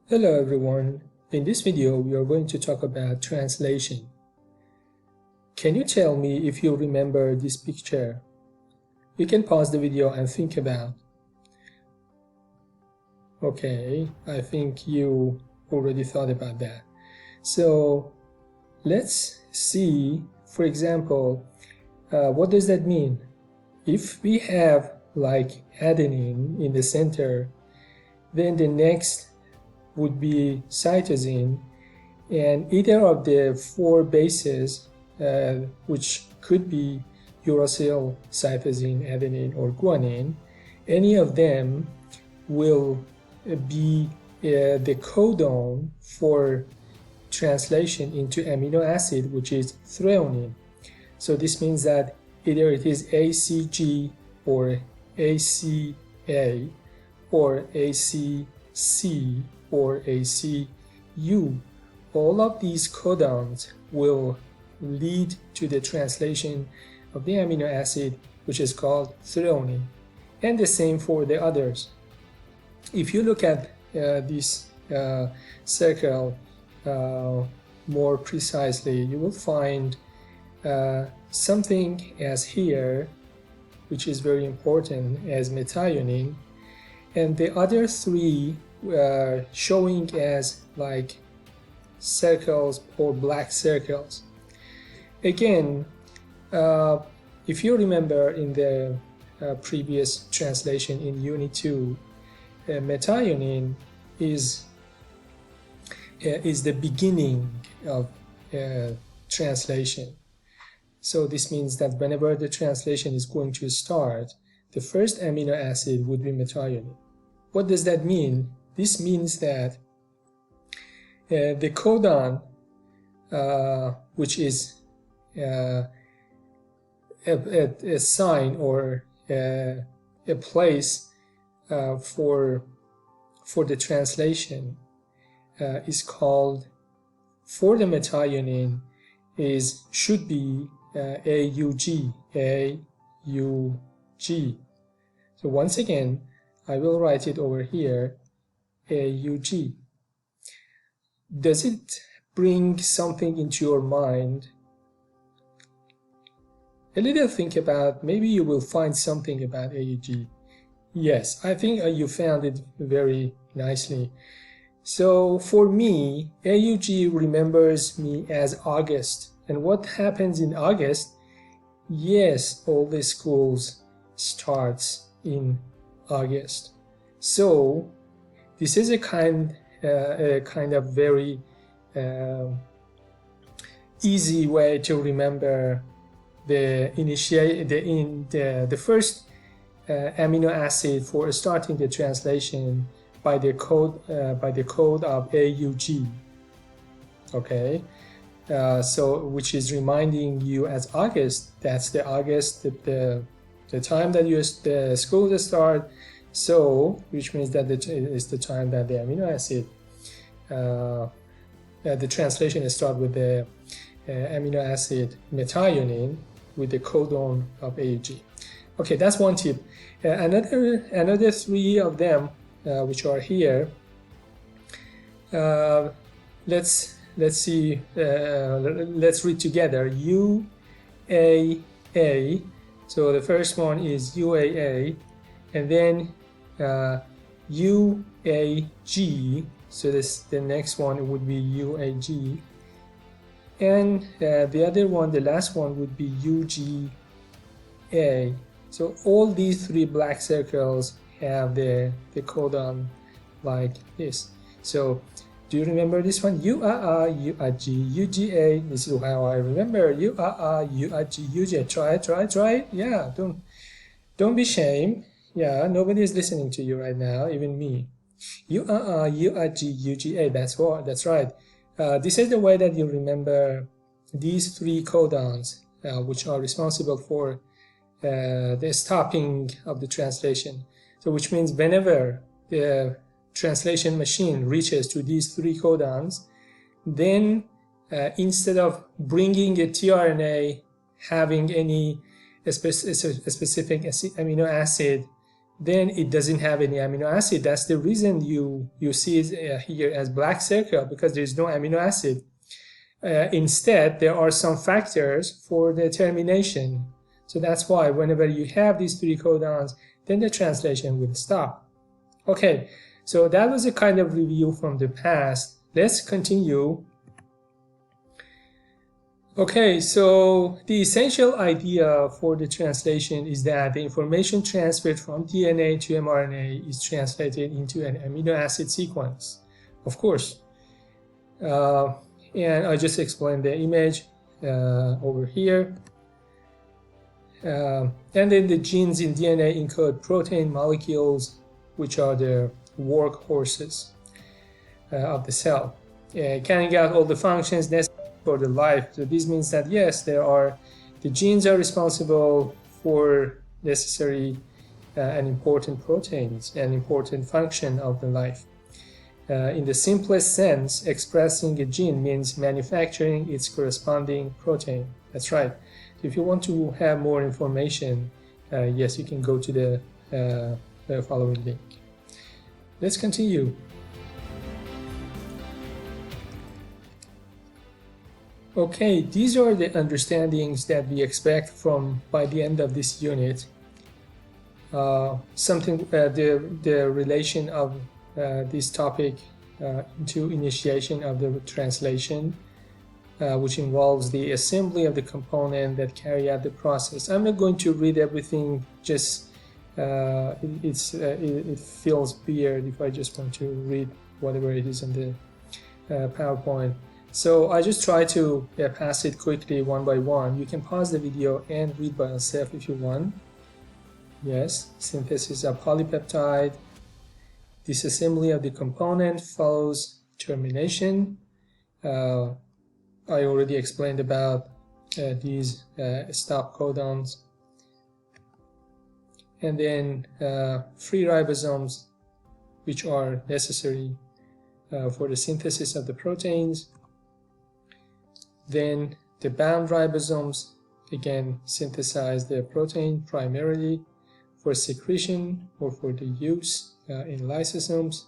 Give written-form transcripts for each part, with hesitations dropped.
Hello everyone. In this video we are going to talk about translation. Can you tell me if you remember this picture? You can pause the video and think about. Okay, I think you already thought about that. So let's see, for example, what does that mean? If we have like adenine in the center, then the next would be cytosine, and either of the four bases, which could be uracil, cytosine, adenine, or guanine, any of them will be the codon for translation into amino acid, which is threonine. So this means that either it is ACG or ACA or ACC or ACU. All of these codons will lead to the translation of the amino acid, which is called threonine, and the same for the others. If you look at this circle more precisely, you will find something as here, which is very important, as methionine, and the other three showing as like circles or black circles. Again, if you remember in the previous translation in Unit 2, methionine is the beginning of translation. So this means that whenever the translation is going to start, the first amino acid would be methionine. What does that mean? This means that the codon, which is a sign or a place for the translation, is called, for the methionine, should be AUG. AUG. So once again, I will write it over here, AUG. Does it bring something into your mind? A little think about, maybe you will find something about AUG. Yes, I think you found it very nicely. So for me, AUG remembers me as August. And what happens in August? Yes, all the schools starts in August. So this is a kind of very easy way to remember the first amino acid for starting the translation by the code of AUG. Okay, so which is reminding you as August. That's the August, the time that the school start. So, which means that it's the time that the amino acid, the translation start with the amino acid methionine with the codon of AUG. Okay, that's one tip. Another three of them, which are here. Let's see. Let's read together. UAA. So the first one is UAA, and then UAG, so the next one would be UAG, and the other one, the last one, would be UGA. So all these three black circles have the codon like this. So do you remember this one? UAA, UAG, UGA. This is how I remember. UAA, UAG, UGA. Try it. Yeah, don't be ashamed. Yeah, nobody is listening to you right now, even me. UAA, UAG, UGA. That's right. This is the way that you remember these three codons, which are responsible for the stopping of the translation. So which means whenever the translation machine reaches to these three codons, then instead of bringing a tRNA having any specific amino acid then it doesn't have any amino acid. That's the reason you see it here as black circle, because there is no amino acid. Instead, there are some factors for the termination. So that's why whenever you have these 3 codons, then the translation will stop. Okay, so that was a kind of review from the past. Let's continue. Okay, so the essential idea for the translation is that the information transferred from DNA to mRNA is translated into an amino acid sequence, of course. And I just explained the image over here. And then the genes in DNA encode protein molecules, which are the workhorses of the cell, carrying out all the functions necessary for the life. So this means that yes, the genes are responsible for necessary and important proteins and important function of the life. In the simplest sense, expressing a gene means manufacturing its corresponding protein. That's right. So if you want to have more information, yes, you can go to the following link. Let's continue. Okay, these are the understandings that we expect from by the end of this unit. The relation of this topic into initiation of the translation, which involves the assembly of the component that carry out the process. I'm not going to read everything, just it feels weird if I just want to read whatever it is in the PowerPoint. So I just try to pass it quickly one by one. You can pause the video and read by yourself if you want. Yes, synthesis of polypeptide. Disassembly of the component follows termination. I already explained about these stop codons. And then free ribosomes, which are necessary for the synthesis of the proteins. Then the bound ribosomes, again, synthesize the protein primarily for secretion or for the use in lysosomes.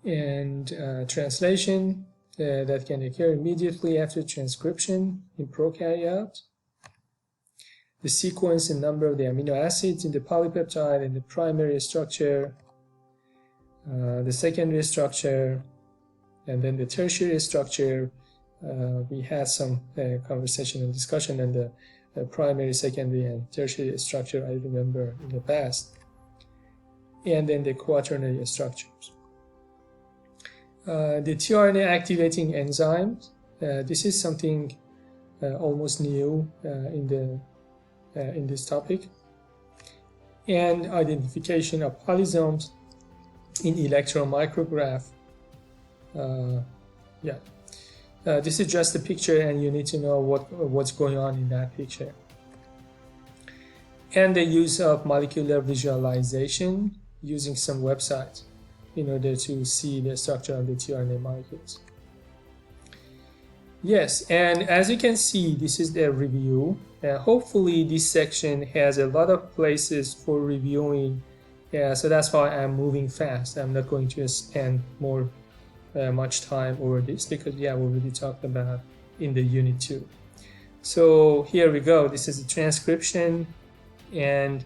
And translation that can occur immediately after transcription in prokaryote. The sequence and number of the amino acids in the polypeptide and the primary structure, the secondary structure, and then the tertiary structure. We had some conversation and discussion on the primary, secondary, and tertiary structure, I remember in the past. And then the quaternary structures. The tRNA activating enzymes. This is something almost new in this topic. And identification of polysomes in electron micrograph. This is just a picture, and you need to know what's going on in that picture. And the use of molecular visualization using some websites in order to see the structure of the tRNA molecules. Yes, and as you can see, this is the review. Hopefully this section has a lot of places for reviewing. So that's why I'm moving fast. I'm not going to spend much time over this, because we have already talked about in the unit 2. So here we go. This is the transcription, and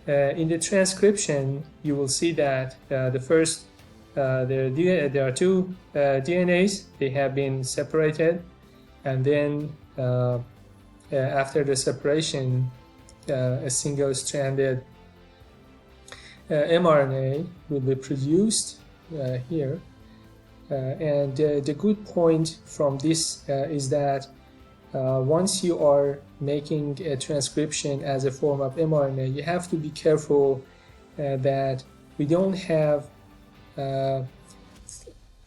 in the transcription you will see that the first there are two DNAs. They have been separated, and then after the separation a single-stranded mRNA will be produced here. And the good point from this is that once you are making a transcription as a form of mRNA, you have to be careful that we don't have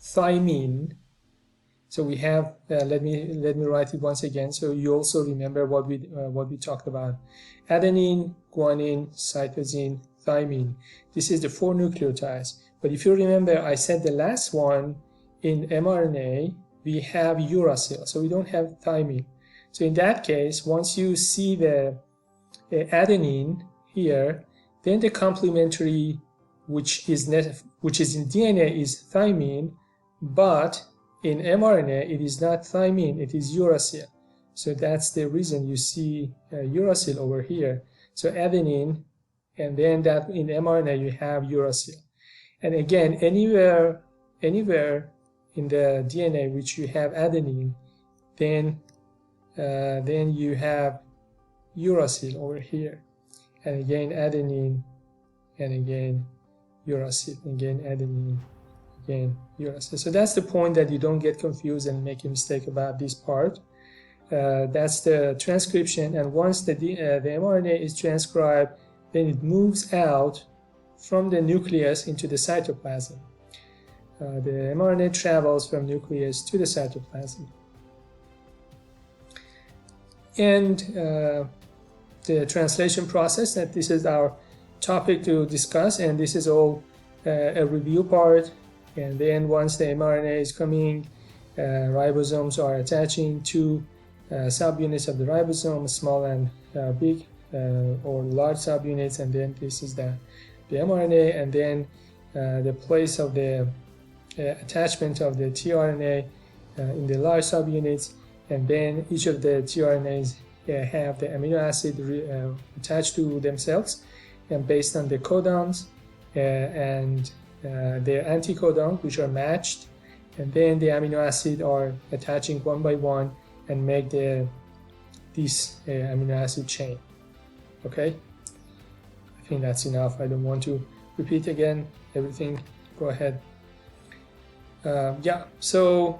thymine. So we have let me write it once again, so you also remember what we talked about: adenine, guanine, cytosine, thymine. This is the 4 nucleotides. But if you remember, I said the last one in mRNA we have uracil, so we don't have thymine. So in that case, once you see the adenine here, then the complementary which is in DNA is thymine, but in mRNA it is not thymine, it is uracil. So that's the reason you see uracil over here. So adenine, and then that in mRNA you have uracil. And again, anywhere in the DNA which you have adenine, then you have uracil over here, and again adenine, and again uracil, again adenine, again uracil. So that's the point, that you don't get confused and make a mistake about this part. That's the transcription, and once the mRNA is transcribed, then it moves out from the nucleus into the cytoplasm. The mRNA travels from nucleus to the cytoplasm. And the translation process, that this is our topic to discuss, and this is all a review part. And then once the mRNA is coming, ribosomes are attaching to subunits of the ribosome, small and big or large subunits, and then this is the mRNA, and then the place of the attachment of the tRNA in the large subunits, and then each of the tRNAs have the amino acid attached to themselves, and based on the codons and their anticodons, which are matched, and then the amino acid are attaching one by one and make this amino acid chain. Okay, I think that's enough. I don't want to repeat again everything. Go ahead. Yeah, so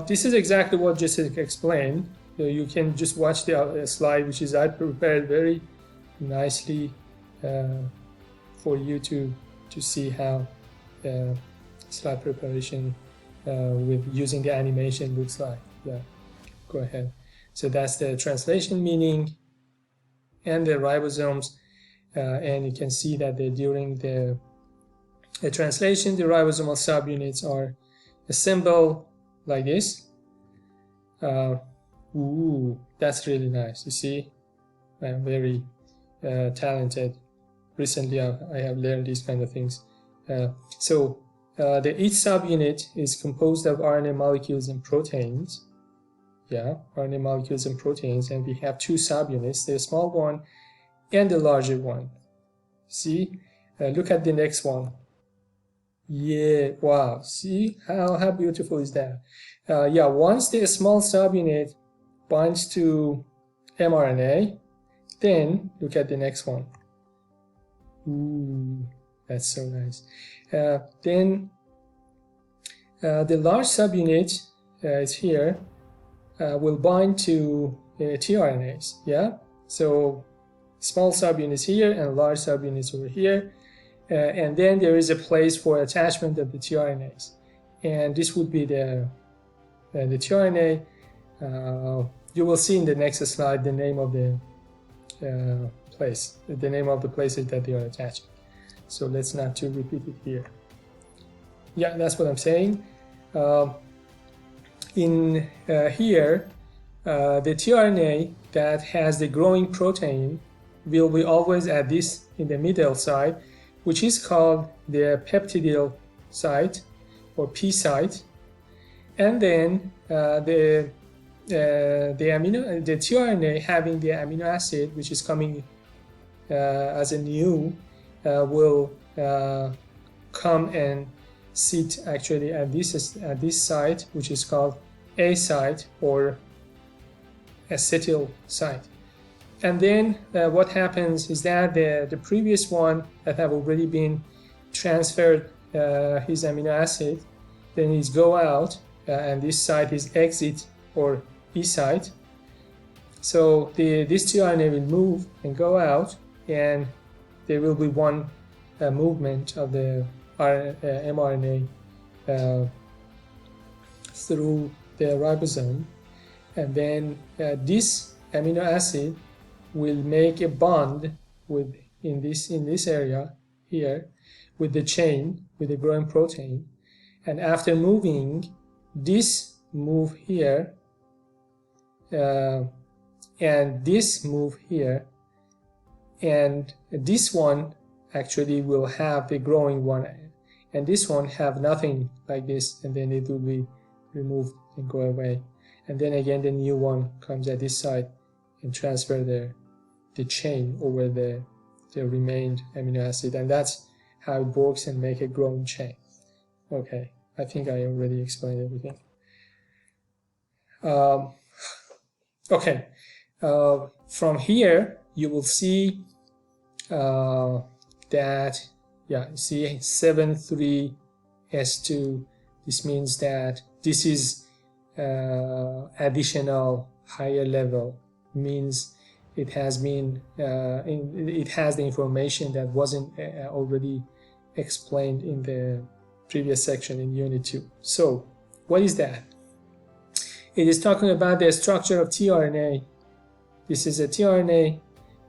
this is exactly what Jessica explained. You can just watch the slide, which is I prepared very nicely for you to see how slide preparation with using the animation looks like. Yeah, go ahead. So that's the translation meaning and the ribosomes, and you can see that during the translation, the ribosomal subunits are assembled like this. Ooh, that's really nice. You see, I'm very talented. Recently, I have learned these kind of things. So each subunit is composed of RNA molecules and proteins. Yeah, RNA molecules and proteins, and we have two subunits, the small one and the larger one. See, look at the next one. Yeah, wow, see how beautiful is that? Yeah, once the small subunit binds to mRNA, then look at the next one. Ooh, that's so nice. Then the large subunit is here, will bind to tRNAs. Yeah, so small subunits here and large subunits over here, and then there is a place for attachment of the tRNAs, and this would be the tRNA. You will see in the next slide the name of the place, the name of the places that they are attaching. So let's not to repeat it here. Yeah, that's what I'm saying. In here, the tRNA that has the growing protein will be always at this in the middle site, which is called the peptidyl site or P site, and then the tRNA having the amino acid, which is coming as a new, will come and sit actually at this site, which is called A site or acetyl site. And then what happens is that the previous one that have already been transferred his amino acid, then is go out, and this site is exit or E site. So this tRNA will move and go out, and there will be one movement of the mRNA through the ribosome, and then this amino acid will make a bond in this area here with the chain, with the growing protein, and after moving, this move here and this move here, and this one actually will have the growing one, and this one have nothing like this, and then it will be removed and go away, and then again the new one comes at this side and transfer the chain over the remained amino acid, and that's how it works and make a growing chain. Okay, I think I already explained everything. Okay, from here you will see that, yeah, see 7,3S2. This means that this is additional higher level, means it has been it has the information that wasn't already explained in the previous section in Unit 2. So what is that? It is talking about the structure of tRNA. This is a tRNA,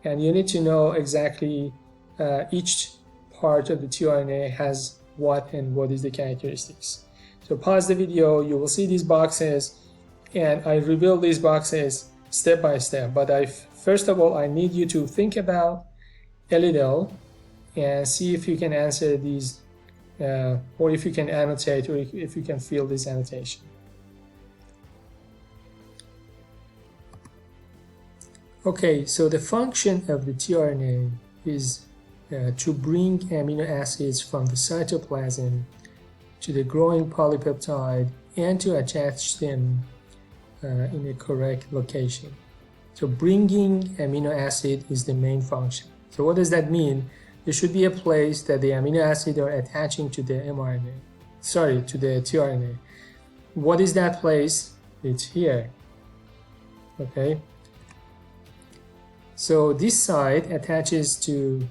and you need to know exactly each part of the tRNA has what and what is the characteristics. So pause the video, you will see these boxes, and I reveal these boxes step by step. But first of all, I need you to think about a little and see if you can answer these, or if you can annotate, or if you can fill this annotation. Okay, so the function of the tRNA is to bring amino acids from the cytoplasm to the growing polypeptide and to attach them in a correct location. So bringing amino acid is the main function. So what does that mean? There should be a place that the amino acid are attaching to the mRNA, sorry, to the tRNA. What is that place? It's here. Okay. So this side attaches to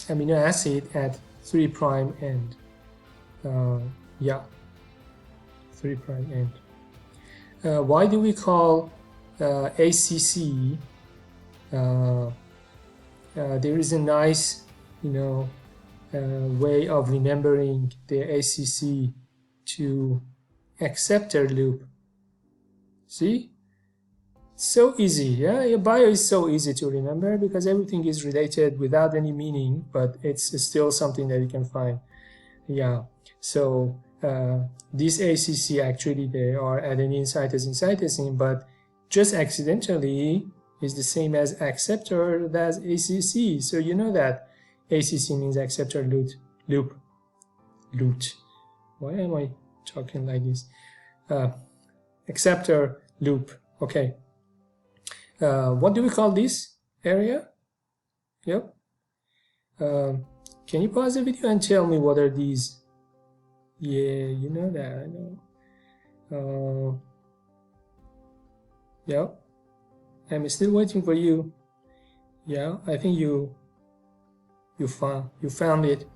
amino acid at 3' end. Yeah, 3' end. Why do we call ACC? There is a nice, way of remembering the ACC to acceptor loop. See? So easy, yeah? Your bio is so easy to remember because everything is related without any meaning, but it's still something that you can find. Yeah, so this ACC actually they are adenine, cytosine, cytosine, but just accidentally is the same as acceptor as ACC. So you know that ACC means acceptor loop. Why am I talking like this? Acceptor loop. Okay. What do we call this area? Yep. Can you pause the video and tell me what are these? Yeah, you know that, I know. Yep. I'm still waiting for you. Yeah, I think you found it.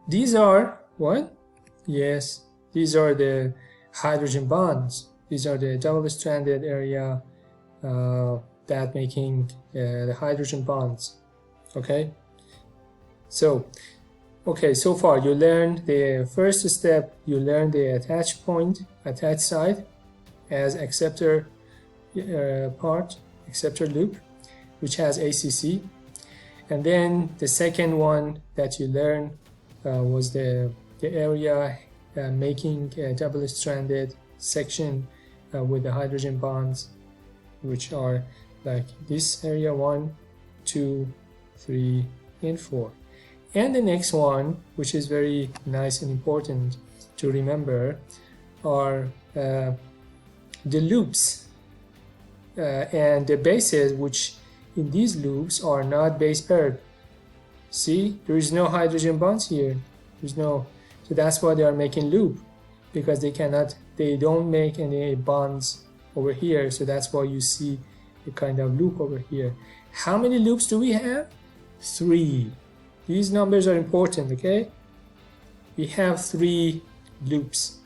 These are what? Yes, these are the hydrogen bonds. These are the double-stranded area that making the hydrogen bonds. Okay. So far you learned the first step. You learned the attach point, attach site as acceptor part, acceptor loop, which has ACC. And then the second one that you learned was the area making a double-stranded section with the hydrogen bonds, which are like this area 1, 2, 3, and 4. And the next one, which is very nice and important to remember, are the loops and the bases, which in these loops are not base paired. See, there is no hydrogen bonds here. There's no, so that's why they are making loop, because they don't make any bonds over here. So that's why you see a kind of loop over here. How many loops do we have? 3. These numbers are important, okay? We have 3 loops.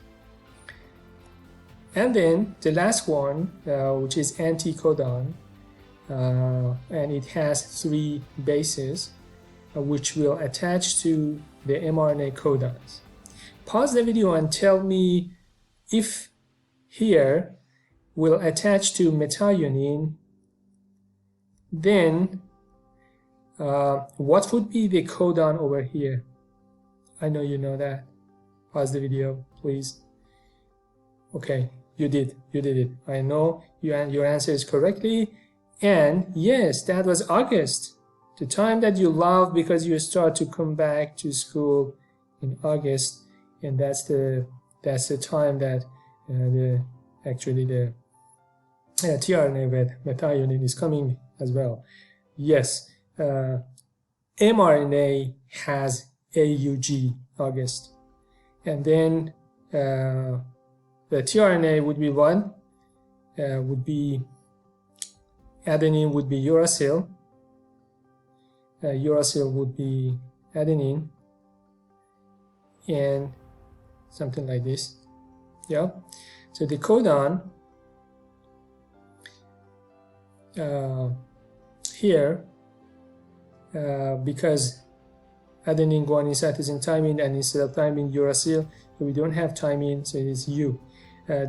And then the last one, which is anticodon, and it has 3 bases, which will attach to the mRNA codons. Pause the video and tell me if here will attach to methionine then what would be the codon over here? I know you know that. Pause the video, please. Okay, you did it. I know your answer is correctly. And yes, that was August, the time that you love because you start to come back to school in August, and that's the time that the tRNA with methionine is coming as well. Yes, mRNA has AUG, August, and then the tRNA would be one, would be adenine would be uracil, uracil would be adenine, and something like this. Yeah, so the codon here, because adenine, guanine, cytosine, thymine, and instead of thymine, uracil, so we don't have thymine, so it is U. The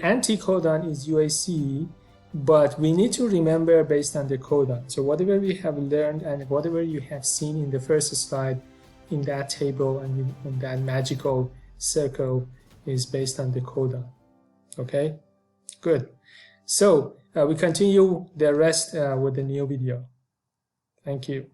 anticodon is UAC, but we need to remember based on the codon. So whatever we have learned and whatever you have seen in the first slide in that table and in that magical circle is based on the codon. Okay, good. So we continue the rest with the new video. Thank you.